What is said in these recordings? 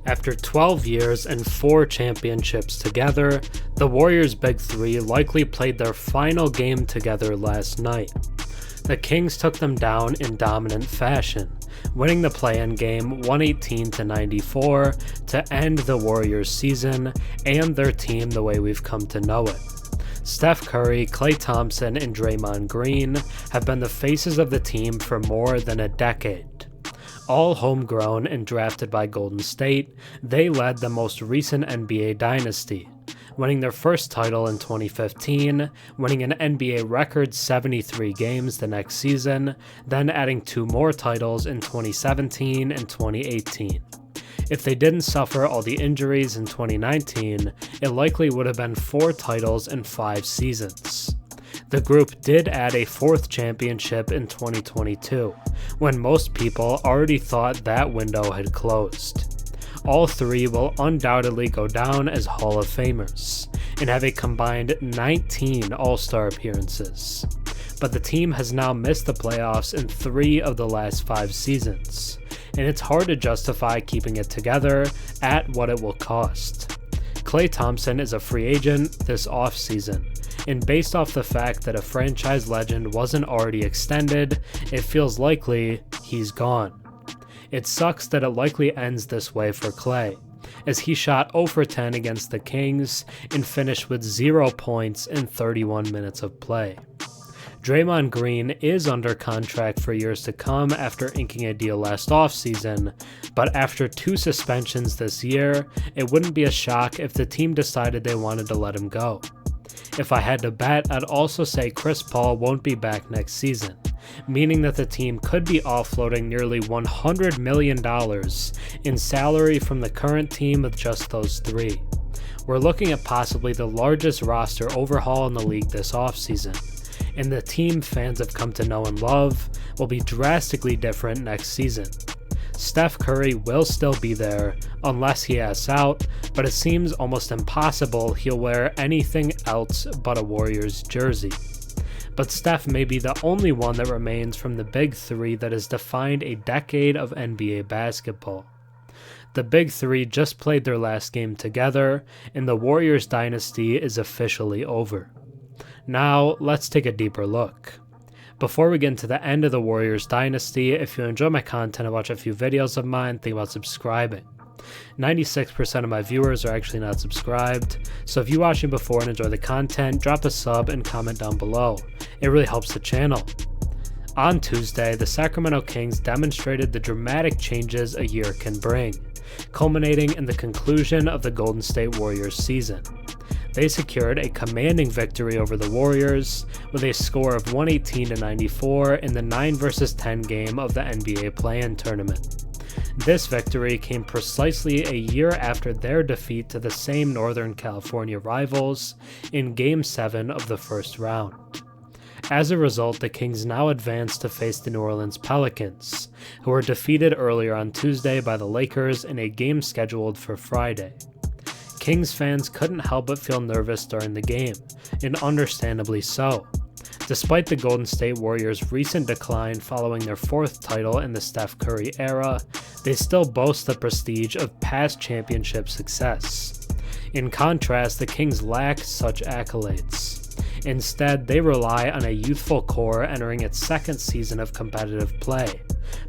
After 12 years and 4 championships together, the Warriors' Big Three likely played their final game together last night. The Kings took them down in dominant fashion, winning the play-in game 118-94 to end the Warriors' season and their team the way we've come to know it. Steph Curry, Klay Thompson, and Draymond Green have been the faces of the team for more than a decade. All homegrown and drafted by Golden State, they led the most recent NBA Dynasty, winning their first title in 2015, winning an NBA record 73 games the next season, then adding 2 more titles in 2017 and 2018. If they didn't suffer all the injuries in 2019, it likely would have been 4 titles in 5 seasons. The group did add a 4th championship in 2022, when most people already thought that window had closed. All 3 will undoubtedly go down as Hall of Famers, and have a combined 19 All-Star appearances. But the team has now missed the playoffs in 3 of the last 5 seasons, and it's hard to justify keeping it together at what it will cost. Klay Thompson is a free agent this offseason, and based off the fact that a franchise legend wasn't already extended, it feels likely he's gone. It sucks that it likely ends this way for Klay, as he shot 0 for 10 against the Kings and finished with 0 points in 31 minutes of play. Draymond Green is under contract for years to come after inking a deal last offseason, but after 2 suspensions this year, it wouldn't be a shock if the team decided they wanted to let him go. If I had to bet, I'd also say Chris Paul won't be back next season, meaning that the team could be offloading nearly $100 million in salary from the current team with just those 3. We're looking at possibly the largest roster overhaul in the league this offseason, and the team fans have come to know and love will be drastically different next season. Steph Curry will still be there unless he asks out, but it seems almost impossible he'll wear anything else but a Warriors jersey. But Steph may be the only one that remains from the Big Three that has defined a decade of NBA basketball. The Big Three just played their last game together, and the Warriors dynasty is officially over. Now, let's take a deeper look. Before we get into the end of the Warriors dynasty, if you enjoy my content and watch a few videos of mine, think about subscribing. 96% of my viewers are actually not subscribed, so if you watched me before and enjoy the content, drop a sub and comment down below. It really helps the channel. On Tuesday, the Sacramento Kings demonstrated the dramatic changes a year can bring, culminating in the conclusion of the Golden State Warriors season. They secured a commanding victory over the Warriors with a score of 118-94 in the 9 vs 10 game of the NBA play-in tournament. This victory came precisely a year after their defeat to the same Northern California rivals in Game 7 of the first round. As a result, the Kings now advance to face the New Orleans Pelicans, who were defeated earlier on Tuesday by the Lakers in a game scheduled for Friday. Kings fans couldn't help but feel nervous during the game, and understandably so. Despite the Golden State Warriors' recent decline following their 4th title in the Steph Curry era, they still boast the prestige of past championship success. In contrast, the Kings lack such accolades. Instead, they rely on a youthful core entering its 2nd season of competitive play,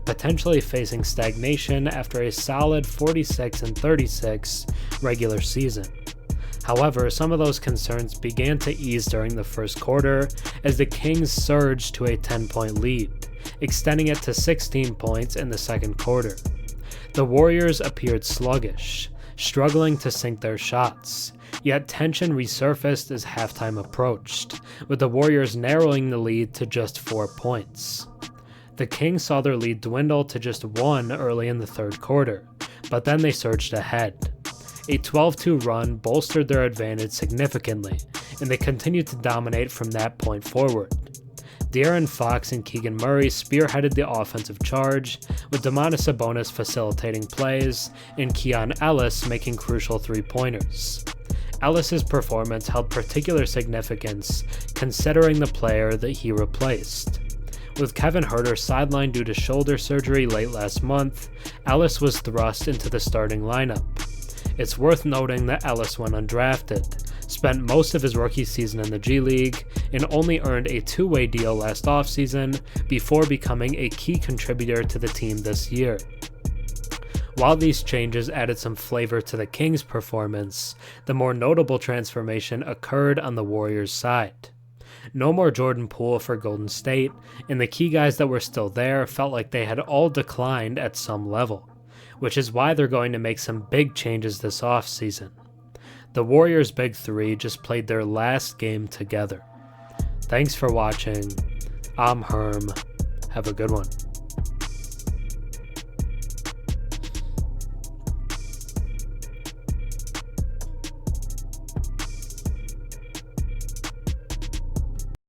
potentially facing stagnation after a solid 46-36 regular season. However, some of those concerns began to ease during the first quarter as the Kings surged to a 10-point lead, extending it to 16 points in the second quarter. The Warriors appeared sluggish, struggling to sink their shots, yet tension resurfaced as halftime approached, with the Warriors narrowing the lead to just 4 points. The Kings saw their lead dwindle to just 1 early in the third quarter, but then they surged ahead. A 12-2 run bolstered their advantage significantly, and they continued to dominate from that point forward. De'Aaron Fox and Keegan Murray spearheaded the offensive charge, with Domantas Sabonis facilitating plays and Keon Ellis making crucial 3-pointers. Ellis's performance held particular significance considering the player that he replaced. With Kevin Huerter sidelined due to shoulder surgery late last month, Ellis was thrust into the starting lineup. It's worth noting that Ellis went undrafted, spent most of his rookie season in the G League, and only earned a two-way deal last offseason before becoming a key contributor to the team this year. While these changes added some flavor to the Kings' performance, the more notable transformation occurred on the Warriors' side. No more Jordan Poole for Golden State, and the key guys that were still there felt like they had all declined at some level, which is why they're going to make some big changes this offseason. The Warriors' Big Three just played their last game together. Thanks for watching. I'm Herm. Have a good one.